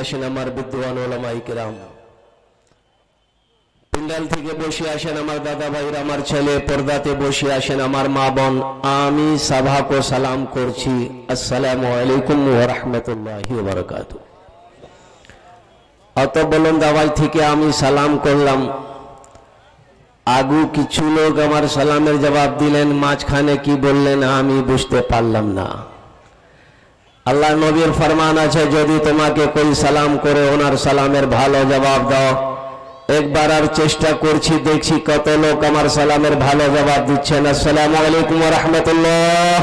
আসেন আমার বিদ্বান ওলামায়ে কেরাম, প্যান্ডেল থেকে বসে আসেন আমার দাদা ভাইরা, আমার ছেলে, পর্দাতে বসে আসেন আমার মা বোন। আমি সভাকে সালাম করছি, আসসালামু আলাইকুম ওয়া রাহমাতুল্লাহি ওয়া বারাকাতুহু। অত বুলন্দ আওয়াজ থেকে আমি সালাম করলাম, আগু কিছু লোক আমার সালামের জবাব দিলেন, মাঝখানে কি বললেন আমি বুঝতে পারলাম না। আল্লাহ নবীর ফরমান আছে, যদি তোমাকে কোই সালাম করে ওনার সালামের ভালো জবাব দাও। একবার আর চেষ্টা করছি, দেখছি কত লোক আমার সালামের ভালো জবাব দিচ্ছেন। আসসালামু আলাইকুম ওয়া রাহমাতুল্লাহ।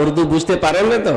উর্দু বুঝতে পারেন না তো?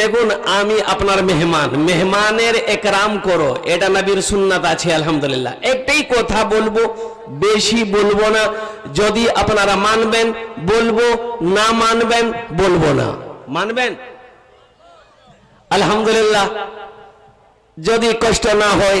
দেখুন, আমি আপনার মেহমানের একরাম করো, এটা নবীর সুন্নাত আছে আলহামদুলিল্লাহ। একটাই কথা বলবো, বেশি বলবো না। যদি আপনারা মানবেন বলবো, না মানবেন বলবো না। মানবেন আলহামদুলিল্লাহ, যদি কষ্ট না হয়,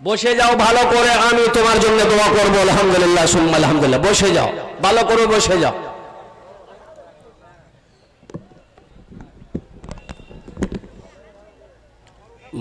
বসে যাও ভালো করে। আমি তোমার জন্য দোয়া করব আলহামদুলিল্লাহ সুম্মা আলহামদুলিল্লাহ। বসে যাও, ভালো করে বসে যাও।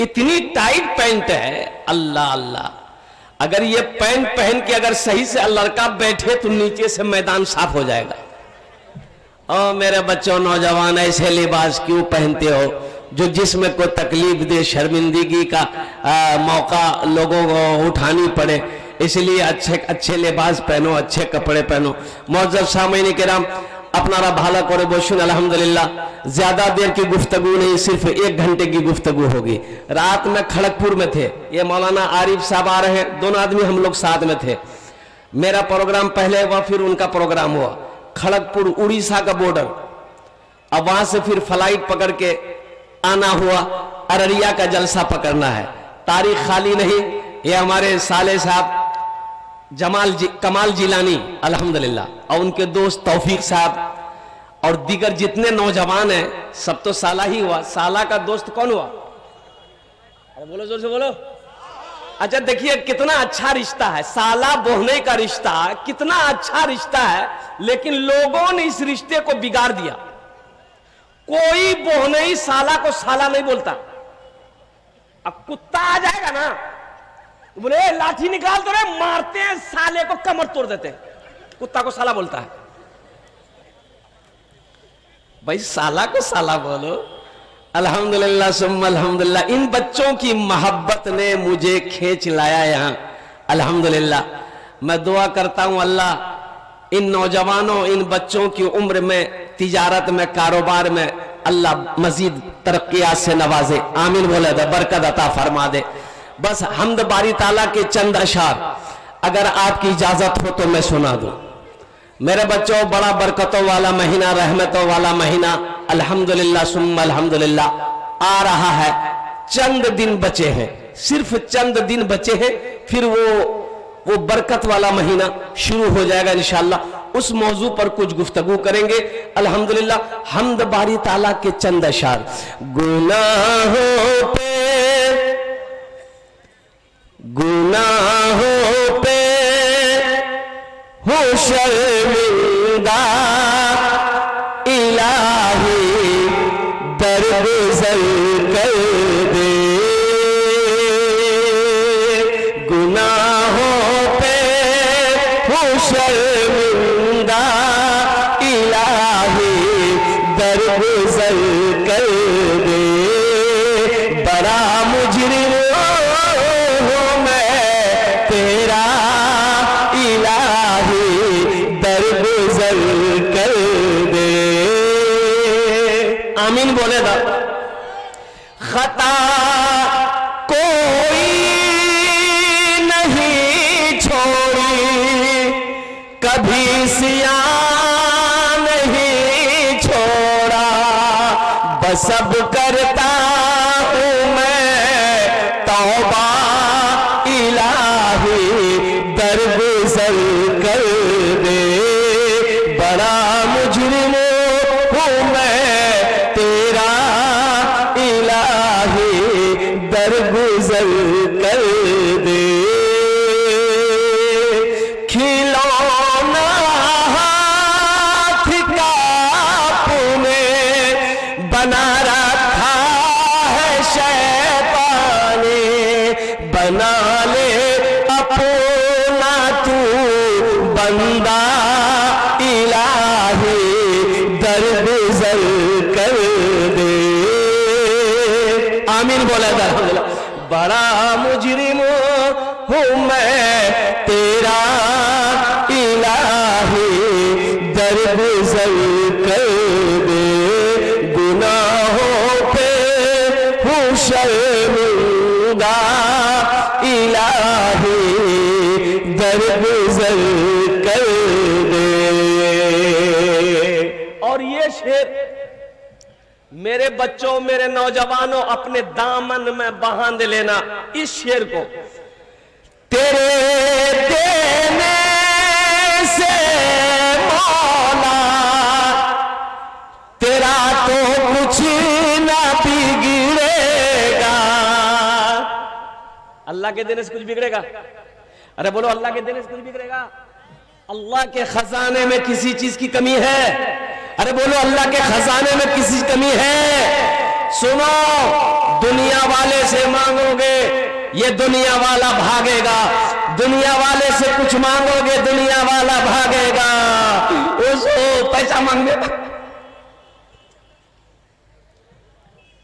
اتنی ٹائٹ پینٹ ہے، اللہ اللہ، اگر یہ پینٹ پہن کے اگر صحیح سے لڑکا بیٹھے تو نیچے سے میدان صاف ہو جائے گا۔ او میرے بچوں، نوجوان، ایسے لباس کیوں پہنتے ہو جو جسم کو تکلیف دے، شرمندگی کا موقع لوگوں کو اٹھانی پڑے؟ اس لیے اچھے لباس پہنو، اچھے کپڑے پہنو۔ معزز سامعین کرام، اپنا رب بھالا کرے بوشن، الحمدللہ زیادہ دیر کی گفتگو نہیں، صرف 1 گھنٹے کی گفتگو ہوگی۔ رات میں کھڑگپور میں تھے، یہ مولانا عارف صاحب آ رہے ہیں، دونوں آدمی ہم لوگ ساتھ میں تھے۔ میرا پروگرام پہلے ہوا، پھر ان کا پروگرام ہوا۔ کھڑگپور اڑیسہ کا بورڈر، اب وہاں سے پھر فلائٹ پکڑ کے آنا ہوا، ارریا کا جلسہ پکڑنا ہے۔ تاریخ خالی نہیں، یہ ہمارے صالح صاحب کمال جیلانی الحمدللہ، اور ان کے دوست توفیق صاحب اور دیگر جتنے نوجوان ہیں، سب تو سالہ ہی ہوا۔ سالہ کا دوست کون ہوا؟ ارے بولو، زور سے بولو۔ اچھا دیکھیے کتنا اچھا رشتہ ہے، سالہ بہنے کا رشتہ کتنا اچھا رشتہ ہے، لیکن لوگوں نے اس رشتے کو بگاڑ دیا۔ کوئی بہنے ہی سالہ کو سالہ نہیں بولتا۔ اب کتا آ جائے گا نا، بولے لاٹھی نکال تو رہے، مارتے ہیں سالے کو، کمر توڑ دیتے ہیں، کتا کو سالہ بولتا ہے۔ بھائی سالہ کو سالہ بولو۔ الحمدللہ ثم الحمدللہ، ان بچوں کی محبت نے مجھے کھینچ لایا یہاں، الحمدللہ۔ میں دعا کرتا ہوں اللہ ان نوجوانوں، ان بچوں کی عمر میں، تجارت میں، کاروبار میں اللہ مزید ترقیات سے نوازے، آمین بولے دے، برکت عطا فرما دے۔ بس حمد باری تعالیٰ کے چند اشعار اگر آپ کی اجازت ہو تو میں سنا دوں۔ میرے بچوں، بڑا برکتوں والا مہینہ، رحمتوں والا مہینہ الحمدللہ ثم الحمدللہ آ رہا ہے۔ چند دن بچے ہیں، صرف چند دن بچے ہیں، پھر وہ برکت والا مہینہ شروع ہو جائے گا انشاءاللہ۔ اس موضوع پر کچھ گفتگو کریں گے الحمدللہ۔ حمد باری تعالیٰ کے چند اشعار۔ گناہوں پہ ہو شرمندہ، الہی درگزر کر دے۔ گناہوں پہ ہو شرمندہ، الہی درگزر کر دے۔ بڑا مجرم ہوں میں تیرا، الہی درگزر کر دے۔ آمین بولے گا۔ خطا کوئی نہیں چھوڑی، کبھی سیاہ نہیں چھوڑا، بس اب کرتا ہوں میں توبہ، الہی درگزر کر دے۔ بڑا مجرم ہوں میں تیرا، الہی درگزر کر دے۔ کھلونا ہاتھ کا اپنے بنا رکھا ہے شیطان نے، بنا لے اپنا تو بندہ، الہی درگزر کر دے۔ آمین بولا تھا الحمدللہ۔ بڑا مجرم ہوں میں تیرا، الہی درگزر کر دے۔ گناہوں پہ ہوں شرمندہ، الہی درگزر کر دے۔ اور یہ شعر میرے بچوں، میرے نوجوانوں، اپنے دامن میں باندھ لینا اس شعر کو۔ تیرے دینے سے مولا تیرا تو کچھ نہ بگڑے گا۔ اللہ کے دینے سے کچھ بگڑے گا؟ ارے بولو، اللہ کے دینے سے کچھ بگڑے گا؟ اللہ کے خزانے میں کسی چیز کی کمی ہے؟ ارے بولو، اللہ کے خزانے میں کسی کمی ہے؟ سنو، دنیا والے سے مانگو گے یہ دنیا والا بھاگے گا، دنیا والے سے کچھ مانگو گے دنیا والا بھاگے گا۔ اس کو پیسہ مانگنے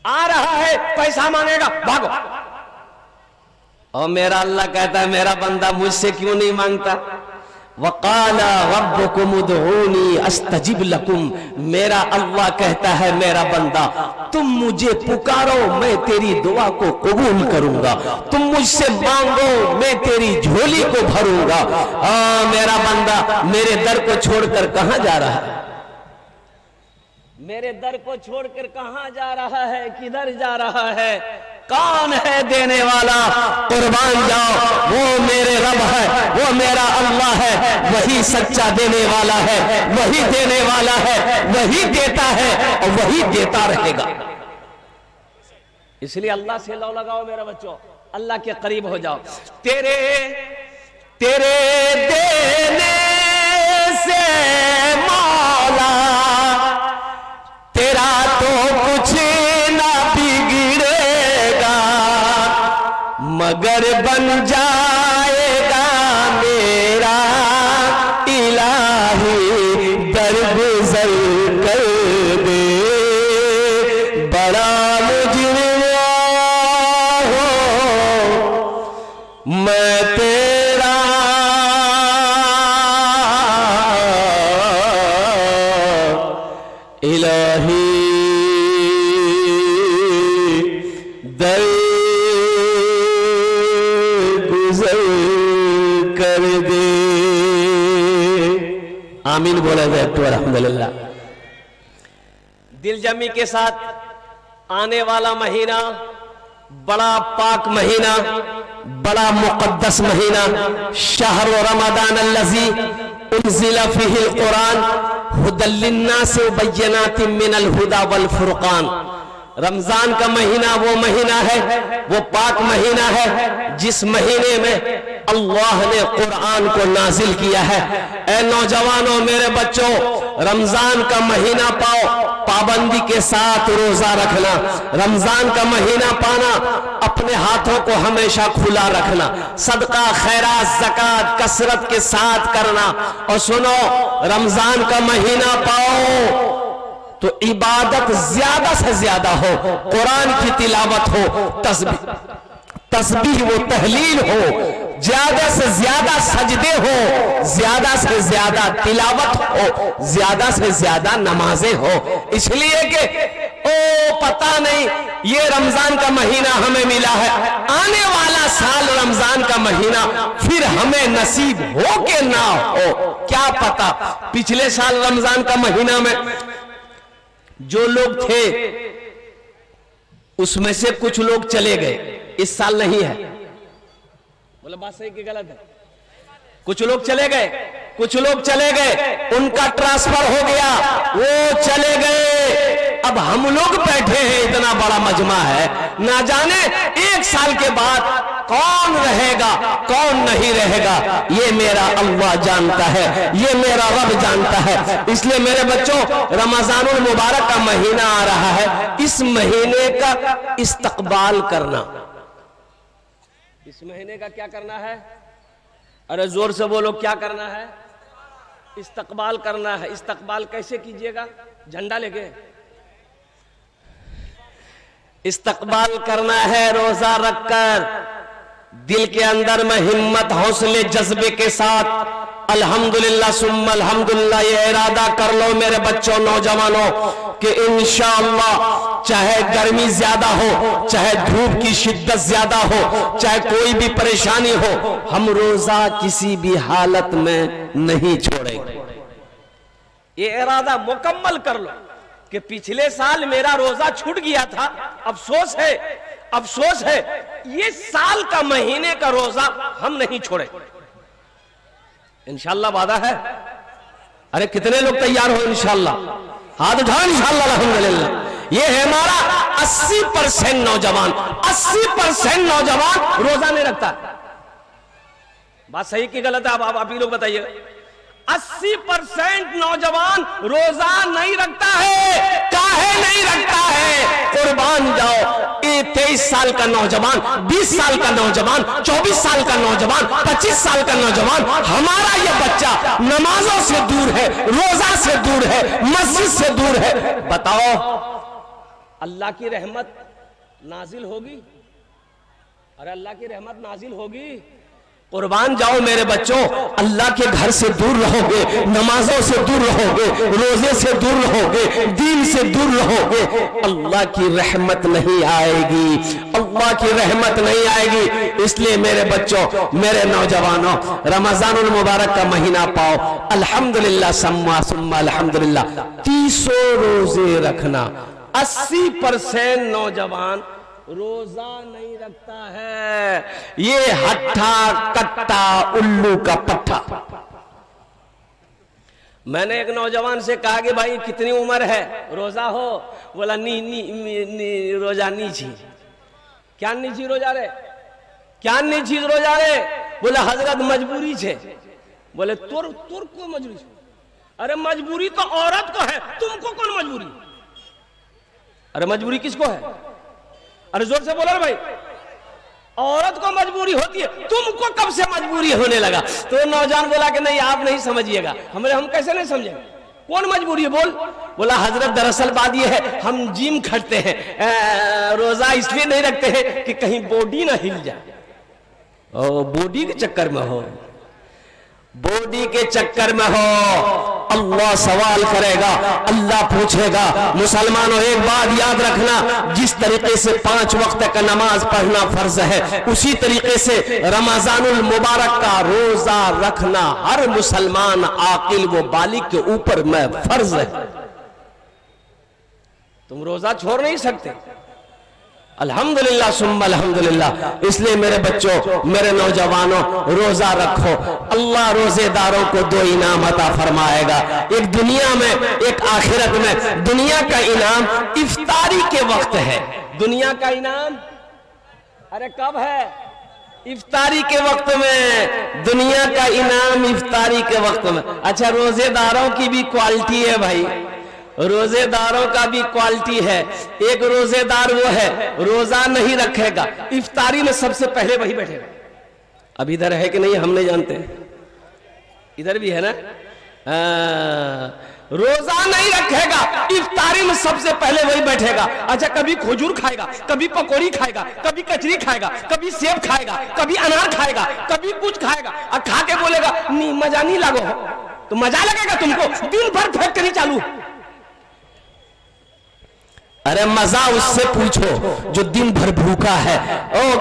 آ رہا ہے، پیسہ مانگے گا، بھاگو۔ اور میرا اللہ کہتا ہے میرا بندہ مجھ سے کیوں نہیں مانگتا؟ وَقَالَ رَبُّكُمُ ادْعُونِي أَسْتَجِبْ لَكُمْ، میرا اللہ کہتا ہے میرا بندہ تم مجھے پکارو میں تیری دعا کو قبول کروں گا، تم مجھ سے مانگو میں تیری جھولی کو بھروں گا۔ میرا بندہ میرے در کو چھوڑ کر کہاں جا رہا ہے؟ میرے در کو چھوڑ کر کہاں جا رہا ہے؟ کدھر جا رہا ہے؟ کون ہے دینے والا؟ قربان جاؤ، وہ میرے رب ہے، وہ میرا اللہ ہے، وہی سچا دینے والا ہے، وہی دینے والا ہے، وہی دیتا ہے اور وہی دیتا رہے گا۔ اس لیے اللہ سے لو لگاؤ میرے بچوں، اللہ کے قریب ہو جاؤ۔ تیرے دینے سے مولا تیرا تو کچھ نہ بگڑے گا، مگر بن جائے گا میرا الہی درگزر کر دے، بڑا مجرم ہو میں تیرا الہی آمین بولے گئے تو الحمدللہ۔ دل جمی کے ساتھ آنے والا مہینہ بڑا پاک مہینہ، بڑا مقدس مہینہ، شہر رمضان الذی انزل فیہ القرآن ھدی للناس وبینات من الہدی والفرقان۔ رمضان کا مہینہ وہ مہینہ ہے، وہ پاک مہینہ ہے جس مہینے میں اللہ نے قرآن کو نازل کیا ہے۔ اے نوجوانوں میرے بچوں، رمضان کا مہینہ پاؤ، پابندی کے ساتھ روزہ رکھنا، رمضان کا مہینہ پانا، اپنے ہاتھوں کو ہمیشہ کھلا رکھنا، صدقہ خیرات زکوٰۃ کثرت کے ساتھ کرنا۔ اور سنو، رمضان کا مہینہ پاؤ تو عبادت زیادہ سے زیادہ ہو، قرآن کی تلاوت ہو، تسبیح و تحلیل ہو، زیادہ سے زیادہ سجدے ہو، زیادہ سے زیادہ تلاوت ہو، زیادہ سے زیادہ نمازیں ہو۔ اس لیے کہ پتہ نہیں یہ رمضان کا مہینہ ہمیں ملا ہے، آنے والا سال رمضان کا مہینہ پھر ہمیں نصیب ہو کہ نہ ہو، کیا پتہ۔ پچھلے سال رمضان کا مہینہ میں جو لوگ تھے اس میں سے کچھ لوگ چلے گئے، اس سال نہیں ہے۔ بولے بات صحیح کہ غلط ہے؟ کچھ لوگ چلے گئے، کچھ لوگ چلے گئے، ان کا ٹرانسفر ہو گیا، وہ چلے گئے، اب ہم لوگ بیٹھے ہیں، اتنا بڑا مجمع ہے، نہ جانے ایک سال کے بعد کون رہے گا کون نہیں رہے گا، یہ میرا اللہ جانتا ہے، یہ میرا رب جانتا ہے۔ اس لیے میرے بچوں، رمضان المبارک کا مہینہ آ رہا ہے، اس مہینے کا استقبال کرنا۔ اس مہینے کا کیا کرنا ہے؟ ارے زور سے بولو، کیا کرنا ہے؟ استقبال کرنا ہے۔ استقبال کیسے کیجئے گا؟ جھنڈا لے کے استقبال کرنا ہے، روزہ رکھ کر، دل کے اندر میں ہمت حوصلے جذبے کے ساتھ الحمدللہ ثم الحمدللہ یہ ارادہ کر لو میرے بچوں نوجوانوں کہ انشاءاللہ چاہے گرمی زیادہ ہو، چاہے دھوپ کی شدت زیادہ ہو، چاہے کوئی بھی پریشانی ہو، ہم روزہ کسی بھی حالت میں نہیں چھوڑیں گے۔ یہ ارادہ مکمل کر لو کہ پچھلے سال میرا روزہ چھوٹ گیا تھا، افسوس ہے، افسوس ہے، یہ سال کا مہینے کا روزہ ہم نہیں چھوڑے۔ انشاءاللہ وعدہ ہے؟ ارے کتنے لوگ تیار ہو انشاءاللہ؟ ہاتھ اٹھا انشاءاللہ الحمدللہ۔ یہ ہے ہمارا 80% نوجوان، 80% نوجوان روزہ نہیں رکھتا۔ بات صحیح کی غلط ہے؟ آپ ہی لوگ بتائیے۔ 80% نوجوان روزہ نہیں رکھتا ہے. کاہے نہیں رکھتا ہے؟ قربان جاؤ. 23 سال کا نوجوان، 20 سال کا نوجوان، 24 سال کا نوجوان، 25 سال کا نوجوان، ہمارا یہ بچہ نمازوں سے دور ہے، روزہ سے دور ہے، مسجد سے دور ہے. بتاؤ اللہ کی رحمت نازل ہوگی؟ ارے اللہ کی رحمت نازل ہوگی؟ قربان جاؤ میرے بچوں، اللہ کے گھر سے دور رہو گے، نمازوں سے دور رہو گے، روزے سے دور رہو گے، دین سے دور رہو گے، اللہ کی رحمت نہیں آئے گی، اللہ کی رحمت نہیں آئے گی. اس لیے میرے بچوں، میرے نوجوانوں، رمضان المبارک کا مہینہ پاؤ. الحمدللہ ثم الحمدللہ. 30 روزے رکھنا. 80% نوجوان روزہ نہیں رکھتا ہے. یہ ہٹھا کٹا الو کا پٹھا. میں نے ایک نوجوان سے کہا کہ بھائی کتنی عمر ہے روزہ ہو؟ بولا روزہ نہیں چھی. کیا نہیں چھی روزہ رے؟ کیا نہیں چیز روزہ رے؟ بولا حضرت مجبوری چھے. بولے تور کو مجبوری چھے؟ ارے مجبوری تو عورت کو ہے، تم کو کون مجبوری؟ ارے مجبوری کس کو ہے؟ ارے زور سے بولو بھائی. عورت کو مجبوری ہوتی ہے، تم کو کب سے مجبوری ہونے لگا؟ تو نوجوان بولا کہ نہیں آپ نہیں سمجھیے گا. ہم کیسے نہیں سمجھیں گے؟ کون مجبوری ہے بول؟ بولا حضرت دراصل بات یہ ہے ہم جیم کھٹتے ہیں، روزہ اس لیے نہیں رکھتے ہیں کہ کہیں بوڈی نہ ہل جائے. بوڈی کے چکر میں ہو، بوڈی کے چکر میں ہو، اللہ سوال کرے گا، اللہ پوچھے گا. مسلمانوں ایک بات یاد رکھنا، جس طریقے سے 5 وقت کا نماز پڑھنا فرض ہے، اسی طریقے سے رمضان المبارک کا روزہ رکھنا ہر مسلمان عاقل و بالغ کے اوپر میں فرض ہے. تم روزہ چھوڑ نہیں سکتے. الحمدللہ ثم الحمدللہ. اس لیے میرے بچوں، میرے نوجوانوں، روزہ رکھو. اللہ روزے داروں کو 2 انعام عطا فرمائے گا، ایک دنیا میں ایک آخرت میں. دنیا کا انعام افطاری کے وقت ہے. دنیا کا انعام ارے کب ہے؟ افطاری کے وقت میں. دنیا کا انعام افطاری کے وقت میں. اچھا روزے داروں کی بھی کوالٹی ہے بھائی، روزے داروں کا بھی کوالٹی ہے. ایک روزے دار وہ ہے روزہ نہیں رکھے گا، افطاری میں سب سے پہلے وہی بیٹھے گا. اب ادھر ہے کہ نہیں ہم نہیں جانتے، ادھر بھی ہے نا. روزہ نہیں رکھے گا، افطاری میں سب سے پہلے وہی بیٹھے گا. اچھا کبھی کھجور کھائے گا، کبھی پکوڑی کھائے گا، کبھی کچری کھائے گا، کبھی سیب کھائے گا، کبھی انار کھائے گا، کبھی کچھ کھائے گا، اور کھا کے بولے گا نہیں مزہ نہیں لگو. تو مزہ لگے گا تم کو؟ دن بھر فیکٹری چالو. ارے مزہ اس سے پوچھو جو دن بھر بھوکا ہے.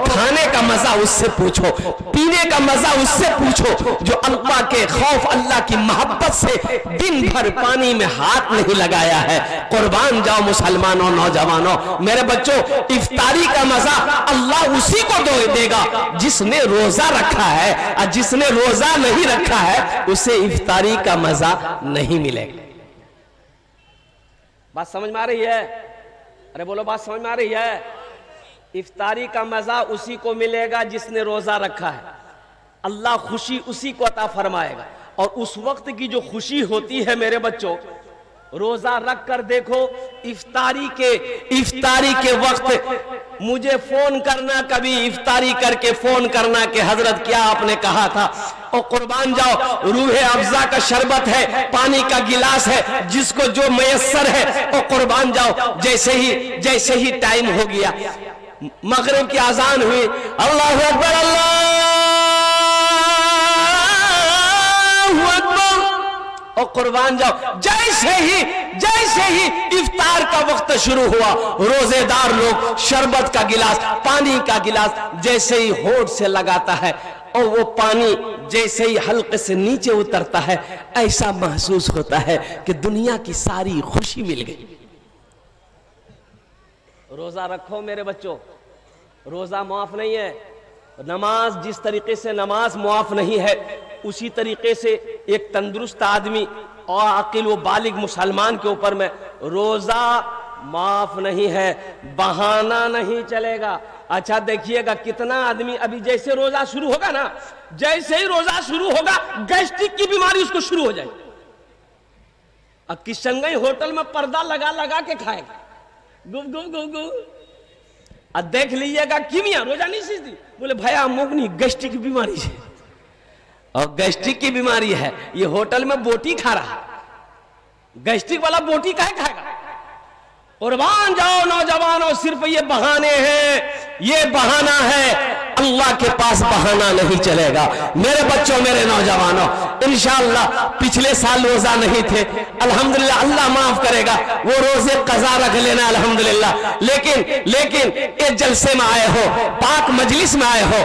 کھانے کا مزہ اس سے پوچھو، پینے کا مزہ اس سے پوچھو جو اللہ کے خوف، اللہ کی محبت سے دن بھر پانی میں ہاتھ نہیں لگایا ہے. قربان جاؤ مسلمانوں، نوجوانوں، میرے بچوں، افطاری کا مزہ اللہ اسی کو دے گا جس نے روزہ رکھا ہے، اور جس نے روزہ نہیں رکھا ہے اسے افطاری کا مزہ نہیں ملے گا. بات سمجھ میں آ رہی ہے؟ ارے بولو بات سمجھ میں آ رہی ہے؟ افطاری کا مزہ اسی کو ملے گا جس نے روزہ رکھا ہے. اللہ خوشی اسی کو عطا فرمائے گا. اور اس وقت کی جو خوشی ہوتی ہے میرے بچوں، روزہ رکھ کر دیکھو. افطاری کے وقت مجھے فون کرنا، کبھی افطاری کر کے فون کرنا کہ حضرت کیا آپ نے کہا تھا. اور قربان جاؤ، روح افزا کا شربت ہے، پانی کا گلاس ہے، جس کو جو میسر ہے. اور قربان جاؤ، جیسے ہی ٹائم ہو گیا، مغرب کی اذان ہوئی، اللہ اکبر اللہ اکبر. اور قربان جاؤ، جیسے ہی افطار کا وقت شروع ہوا، روزے دار لوگ شربت کا گلاس، پانی کا گلاس جیسے ہی ہونٹ سے لگاتا ہے، اور وہ پانی جیسے ہی حلقے سے نیچے اترتا ہے، ایسا محسوس ہوتا ہے کہ دنیا کی ساری خوشی مل گئی. روزہ رکھو میرے بچوں. روزہ معاف نہیں ہے. نماز جس طریقے سے نماز معاف نہیں ہے، اسی طریقے سے ایک تندرست آدمی اور عاقل و بالغ مسلمان کے اوپر میں روزہ معاف نہیں ہے، بہانہ نہیں چلے گا۔ اچھا دیکھیے گا کتنا آدمی ابھی جیسے روزہ شروع ہوگا نا، جیسے ہی روزہ شروع ہوگا گیسٹرک کی بیماری اس کو شروع ہو جائے گی۔ اب کشن گنج ہوٹل میں پردہ لگا لگا کے کھائے گا، گو گو گو گو۔ اب دیکھ لیجیے گا کیمیا روزہ نہیں سیدھی، بولے بھائی اموک نہیں، گیسٹرک کی بیماری ہے، اور گیسٹرک کی بیماری ہے، یہ ہوٹل میں بوٹی کھا رہا، گیسٹرک والا بوٹی کہے کھائے گا؟ قربان جاؤ نوجوانوں، صرف یہ بہانے ہیں، یہ بہانہ ہے، اللہ کے پاس بہانہ نہیں چلے گا۔ میرے بچوں، میرے نوجوانوں، انشاءاللہ پچھلے سال روزہ نہیں تھے، الحمدللہ اللہ معاف کرے گا، وہ روزے قضا رکھ لینا الحمدللہ، لیکن ایک جلسے میں آئے ہو، پاک مجلس میں آئے ہو،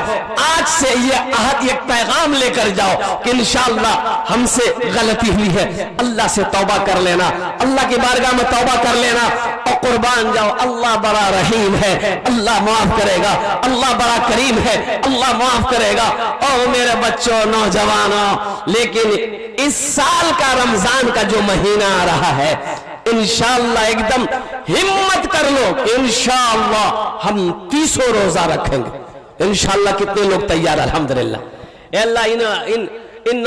آج سے یہ عہد، ایک پیغام لے کر جاؤ کہ انشاءاللہ ہم سے غلطی ہوئی ہے، اللہ سے توبہ کر لینا، اللہ کی بارگاہ میں توبہ کر لینا، اور قربان جاؤ، اللہ بڑا رحیم ہے، اللہ معاف کرے گا، اللہ بڑا کریم ہے، اللہ معاف کرے گا۔ اور میرے بچوں، نوجوانوں، لیکن اس سال کا رمضان کا جو مہینہ آ رہا ہے، انشاءاللہ ایک دم ہمت کر لو کہ انشاءاللہ ہم 30 روزہ رکھیں گے۔ انشاءاللہ کتنے لوگ تیار؟ الحمدللہ۔ اے اللہ ان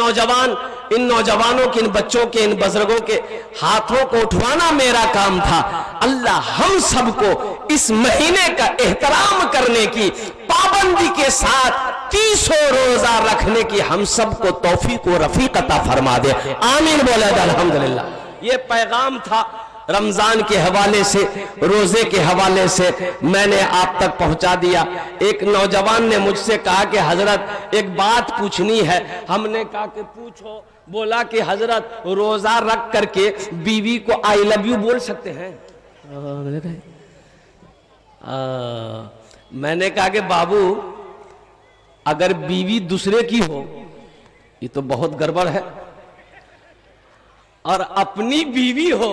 نوجوانوں کے، ان بچوں کے، ان بزرگوں کے ہاتھوں کو اٹھوانا میرا کام تھا۔ اللہ ہم سب کو اس مہینے کا احترام کرنے کی، پابندی کے ساتھ 30 روزہ رکھنے کی ہم سب کو توفیق و رفیق عطا فرما دے، آمین بولے جا الحمدللہ۔ یہ پیغام تھا رمضان کے حوالے سے، روزے کے حوالے سے میں نے آپ تک پہنچا دیا۔ ایک نوجوان نے مجھ سے کہا کہ حضرت ایک بات پوچھنی ہے۔ ہم نے کہا کہ پوچھو۔ بولا کہ حضرت روزہ رکھ کر کے بیوی کو آئی لو یو بول سکتے ہیں؟ میں نے کہا کہ بابو اگر بیوی دوسرے کی ہو یہ تو بہت گڑبڑ ہے، اور اپنی بیوی ہو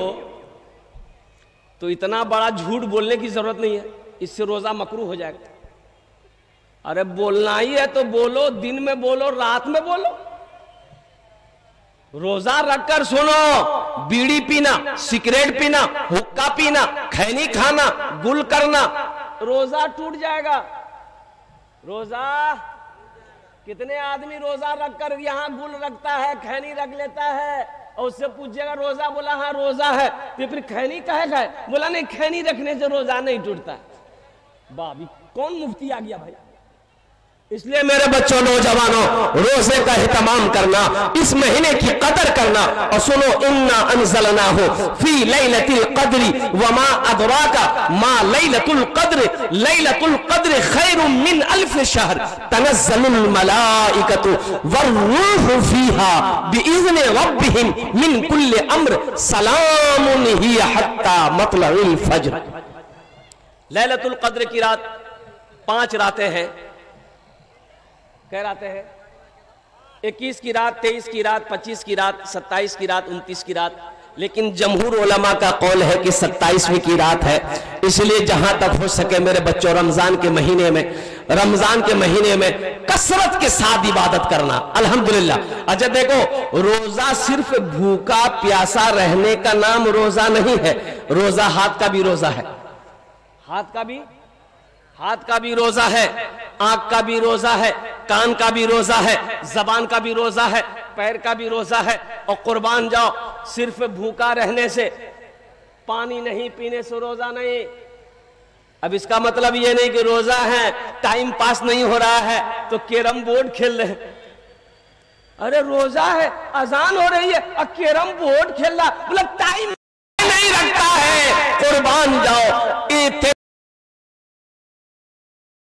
تو اتنا بڑا جھوٹ بولنے کی ضرورت نہیں ہے، اس سے روزہ مکروہ ہو جائے گا۔ ارے بولنا ہی ہے تو بولو، دن میں بولو، رات میں بولو۔ روزہ رکھ کر سنو، بیڑی پینا، سگریٹ پینا، حقہ پینا، کھینی کھانا، گل کرنا، روزہ ٹوٹ جائے گا۔ روزہ کتنے آدمی روزہ رکھ کر یہاں گل رکھتا ہے، کھینی رکھ لیتا ہے، اور اس سے پوچھے گا روزہ، بولا ہاں روزہ ہے، تو پھر کھینی کہے گا، بولا نہیں کھینی رکھنے سے روزہ نہیں ٹوٹتا۔ بابی کون مفتی آ گیا بھائی؟ اس لیے میرے بچوں، نوجوانوں، روزے کا اہتمام کرنا، اس مہینے کی قدر کرنا۔ اور سنو، انا انزلناہ فی لیلۃ القدر وما ادراک ما لیلۃ القدر، لیلۃ القدر خیر من الف شہر، تنزل الملائکۃ والروح فیہا باذن ربہم من کل امر، سلام ہی حتی مطلع الفجر۔ لیلۃ القدر کی رات 5 راتیں ہیں۔ کہہ راتیں ہیں؟ 21 کی رات، 23 کی رات، 25 کی رات، 27 کی رات، 29 کی رات، لیکن جمہور علماء کا قول ہے کہ 27ویں کی رات ہے۔ اس لیے جہاں تک ہو سکے میرے بچوں، رمضان کے مہینے میں کثرت کے ساتھ عبادت کرنا، الحمدللہ۔ اچھا دیکھو، روزہ صرف بھوکا پیاسا رہنے کا نام روزہ نہیں ہے، روزہ ہاتھ کا بھی روزہ ہے، ہاتھ کا بھی روزہ ہے، آنکھ کا بھی روزہ ہے، کان کا بھی روزہ ہے، زبان کا بھی روزہ ہے، پیر کا بھی روزہ ہے۔ اور قربان جاؤ، صرف بھوکا رہنے سے، پانی نہیں پینے سے روزہ نہیں۔ اب اس کا مطلب یہ نہیں کہ روزہ ہے، ٹائم پاس نہیں ہو رہا ہے تو کیرم بورڈ کھیل رہے ہیں۔ ارے روزہ ہے، اذان ہو رہی ہے اور کیرم بورڈ کھیل رہا، مطلب ٹائم نہیں رکھتا ہے۔ قربان جاؤ،